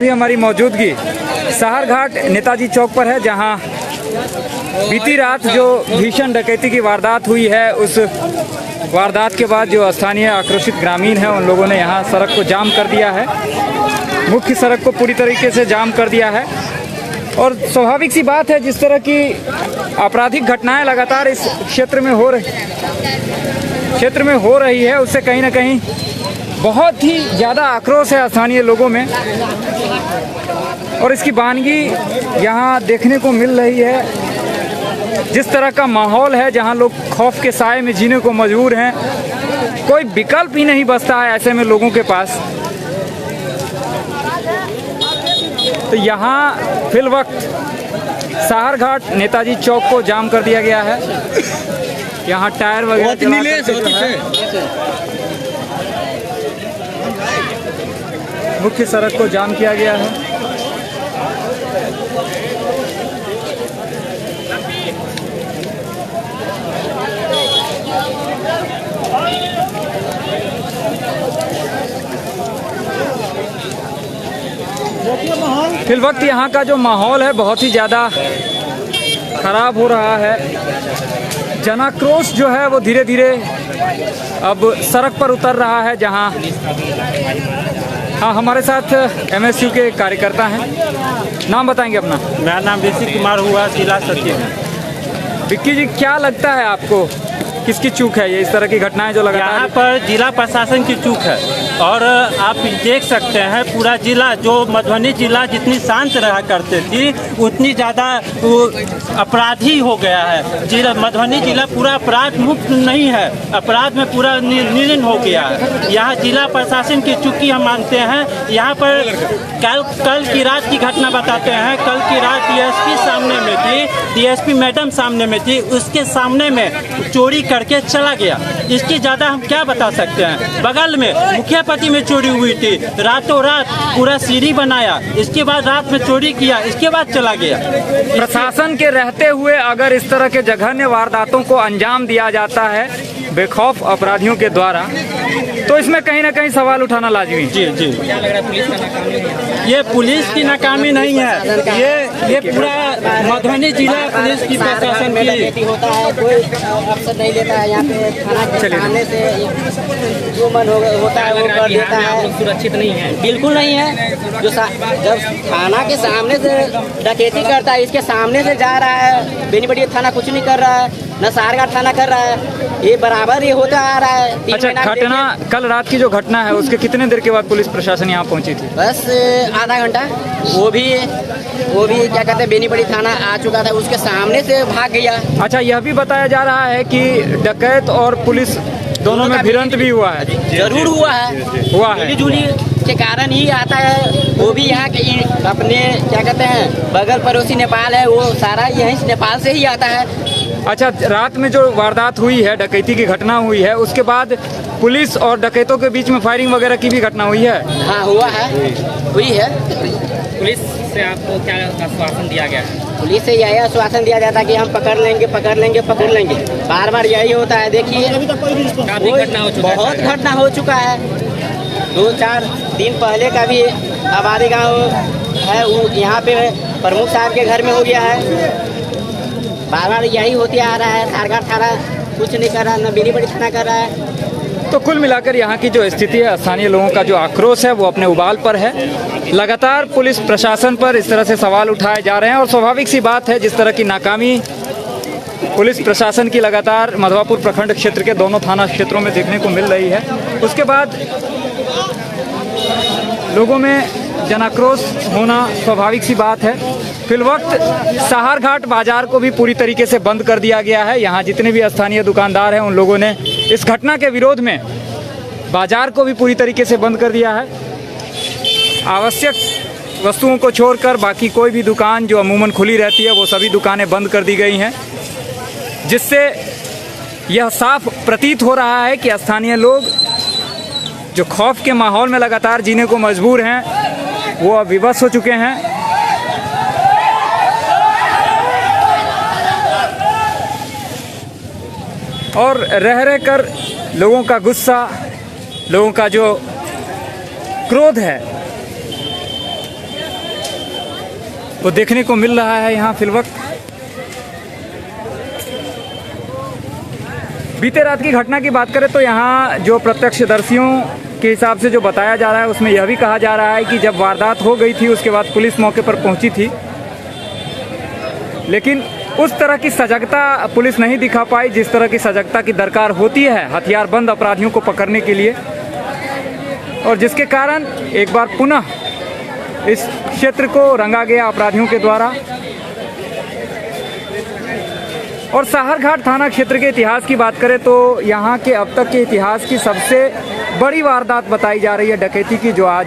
हमारी मौजूदगी सहारघाट नेताजी चौक पर है, जहां बीती रात जो भीषण डकैती की वारदात हुई है, उस वारदात के बाद जो स्थानीय आक्रोशित ग्रामीण हैं उन लोगों ने यहां सड़क को जाम कर दिया है। मुख्य सड़क को पूरी तरीके से जाम कर दिया है और स्वाभाविक सी बात है, जिस तरह की आपराधिक घटनाएं लगातार इस क्षेत्र में हो रही है, उससे कहीं ना कहीं बहुत ही ज़्यादा आक्रोश है स्थानीय लोगों में और इसकी वानगी यहाँ देखने को मिल रही है। जिस तरह का माहौल है, जहाँ लोग खौफ के साए में जीने को मजबूर हैं, कोई विकल्प ही नहीं बचता है ऐसे में लोगों के पास। तो यहाँ फिलवक्त सहारघाट नेताजी चौक को जाम कर दिया गया है। यहाँ टायर वगैरह मुख्य सड़क को जाम किया गया है। फिल वक्त यहाँ का जो माहौल है बहुत ही ज़्यादा खराब हो रहा है। जनाक्रोश जो है वो धीरे धीरे अब सड़क पर उतर रहा है। जहाँ हाँ, हमारे साथ एमएसयू के कार्यकर्ता हैं। नाम बताएंगे अपना? मेरा नाम ऋषि कुमार हुआ, जिला सचिव है। विक्की जी, क्या लगता है आपको, किसकी चूक है ये इस तरह की घटनाएं जो लगातार? यहाँ पर जिला प्रशासन की चूक है और आप देख सकते हैं पूरा जिला, जो मधुबनी जिला जितनी शांत रहा करते थी उतनी ज़्यादा अपराधी हो गया है। जिला मधुबनी जिला पूरा अपराध मुक्त नहीं है, अपराध में पूरा निलीन हो गया है। यहाँ जिला प्रशासन की चूकी हम मानते हैं। यहाँ पर कल की रात की घटना बताते हैं। कल की रात डीएसपी सामने में थी, डीएसपी मैडम सामने में थी, उसके सामने में चोरी करके चला गया। इसकी ज़्यादा हम क्या बता सकते हैं। बगल में मुखिया पति में चोरी हुई थी, रातों रात पूरा सीढ़ी बनाया, इसके बाद रात में चोरी किया, इसके बाद चला गया। प्रशासन के रहते हुए अगर इस तरह के जघन्य वारदातों को अंजाम दिया जाता है बेखौफ अपराधियों के द्वारा, तो इसमें कहीं ना कहीं सवाल उठाना लाजमी। जी जी, क्या लग रहा है पुलिस का नाकामी है? ये पुलिस की नाकामी नहीं है, ये पूरा मधुबनी जिला पुलिस की प्रशासन की होता है। कोई अफसर नहीं लेता है यहाँ पे, थाना के सामने से जो मन होता है वो कर देता है। सुरक्षित नहीं है, बिल्कुल नहीं है। जो जब थाना के सामने से डकैती करता है, इसके सामने से जा रहा है, बेनीपट्टी थाना कुछ नहीं कर रहा है, न सहारघाट थाना कर रहा है, ये बराबर ये होता आ रहा है। अच्छा, घटना कल रात की जो घटना है उसके कितने देर के बाद पुलिस प्रशासन यहाँ पहुँची थी? बस आधा घंटा। वो भी क्या कहते हैं, बेनीपट्टी थाना आ चुका था, उसके सामने से भाग गया। अच्छा, यह भी बताया जा रहा है कि डकैत और पुलिस दोनों में भिड़ंत भी हुआ है। जरूर हुआ है। मिली-जुली के कारण ही आता है। वो भी यहाँ के अपने क्या कहते हैं बगल पड़ोसी नेपाल है, वो सारा यहीं से नेपाल से ही आता है। अच्छा, रात में जो वारदात हुई है, डकैती की घटना हुई है, उसके बाद पुलिस और डकैतों के बीच में फायरिंग वगैरह की भी घटना हुई है? हाँ, हुई है। पुलिस से आपको क्या आश्वासन दिया गया है? पुलिस से यही आश्वासन दिया जाता है कि हम पकड़ लेंगे। बार बार यही होता है। देखिए, बहुत घटना हो चुका है। 2-4 दिन पहले का भी आबादी गाँव है, वो यहाँ पे प्रमुख साहब के घर में हो गया है। बार बार यही होते आ रहा है। सहारघाट थाना कुछ नहीं कर रहा, न बेनीपट्टी थाना कर रहा है। तो कुल मिलाकर यहाँ की जो स्थिति है, स्थानीय लोगों का जो आक्रोश है वो अपने उबाल पर है। लगातार पुलिस प्रशासन पर इस तरह से सवाल उठाए जा रहे हैं और स्वाभाविक सी बात है, जिस तरह की नाकामी पुलिस प्रशासन की लगातार मधवापुर प्रखंड क्षेत्र के दोनों थाना क्षेत्रों में देखने को मिल रही है, उसके बाद लोगों में जनाक्रोश होना स्वाभाविक सी बात है। फिलवक्त सहारघाट बाजार को भी पूरी तरीके से बंद कर दिया गया है। यहाँ जितने भी स्थानीय दुकानदार हैं उन लोगों ने इस घटना के विरोध में बाजार को भी पूरी तरीके से बंद कर दिया है। आवश्यक वस्तुओं को छोड़कर बाकी कोई भी दुकान जो अमूमन खुली रहती है वो सभी दुकानें बंद कर दी गई हैं, जिससे यह साफ प्रतीत हो रहा है कि स्थानीय लोग जो खौफ के माहौल में लगातार जीने को मजबूर हैं वो अब विवश हो चुके हैं। और रह कर लोगों का गुस्सा, लोगों का जो क्रोध है वो देखने को मिल रहा है यहाँ फिलवक्त। बीते रात की घटना की बात करें तो यहाँ जो प्रत्यक्षदर्शियों के हिसाब से जो बताया जा रहा है उसमें यह भी कहा जा रहा है कि जब वारदात हो गई थी उसके बाद पुलिस मौके पर पहुंची थी, लेकिन उस तरह की सजगता पुलिस नहीं दिखा पाई जिस तरह की सजगता की दरकार होती है हथियारबंद अपराधियों को पकड़ने के लिए, और जिसके कारण एक बार पुनः इस क्षेत्र को रंगा गया अपराधियों के द्वारा। और साहरघाट थाना क्षेत्र के इतिहास की बात करें तो यहाँ के अब तक के इतिहास की सबसे बड़ी वारदात बताई जा रही है डकैती की, जो आज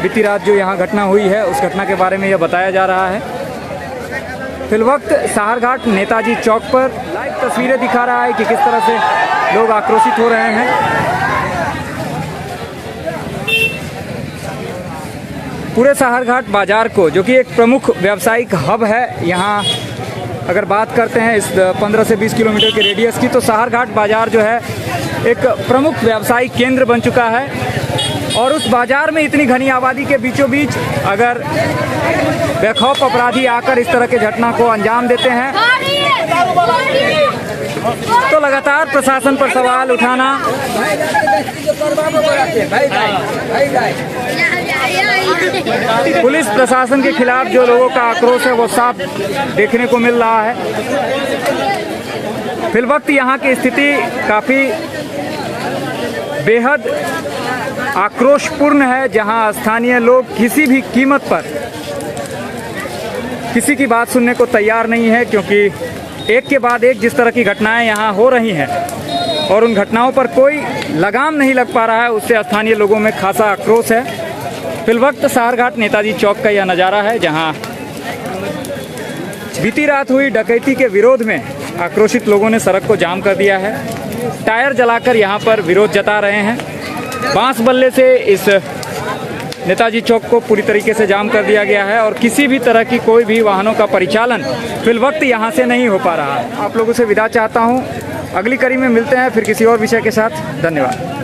बीती रात जो यहाँ घटना हुई है उस घटना के बारे में यह बताया जा रहा है। फिलवक्त साहरघाट नेताजी चौक पर लाइव तस्वीरें दिखा रहा है कि किस तरह से लोग आक्रोशित हो रहे हैं। पूरे साहरघाट बाजार को, जो कि एक प्रमुख व्यावसायिक हब है, यहाँ अगर बात करते हैं इस 15 से 20 किलोमीटर के रेडियस की, तो साहरघाट बाजार जो है एक प्रमुख व्यावसायिक केंद्र बन चुका है। और उस बाजार में इतनी घनी आबादी के बीचों बीच अगर बेखौफ अपराधी आकर इस तरह के घटना को अंजाम देते हैं तो लगातार प्रशासन पर सवाल उठाना, पुलिस प्रशासन के खिलाफ जो लोगों का आक्रोश है वो साफ देखने को मिल रहा है। फिलवक्त यहाँ की स्थिति काफ़ी बेहद आक्रोशपूर्ण है, जहाँ स्थानीय लोग किसी भी कीमत पर किसी की बात सुनने को तैयार नहीं है, क्योंकि एक के बाद एक जिस तरह की घटनाएं यहाँ हो रही हैं और उन घटनाओं पर कोई लगाम नहीं लग पा रहा है, उससे स्थानीय लोगों में खासा आक्रोश है। फिलवक्त साहरघाट नेताजी चौक का यह नज़ारा है, जहाँ बीती रात हुई डकैती के विरोध में आक्रोशित लोगों ने सड़क को जाम कर दिया है। टायर जलाकर यहाँ पर विरोध जता रहे हैं। बांस बल्ले से इस नेताजी चौक को पूरी तरीके से जाम कर दिया गया है और किसी भी तरह की कोई भी वाहनों का परिचालन फिलवक्त यहाँ से नहीं हो पा रहा है। आप लोगों से विदा चाहता हूँ। अगली कड़ी में मिलते हैं फिर किसी और विषय के साथ। धन्यवाद।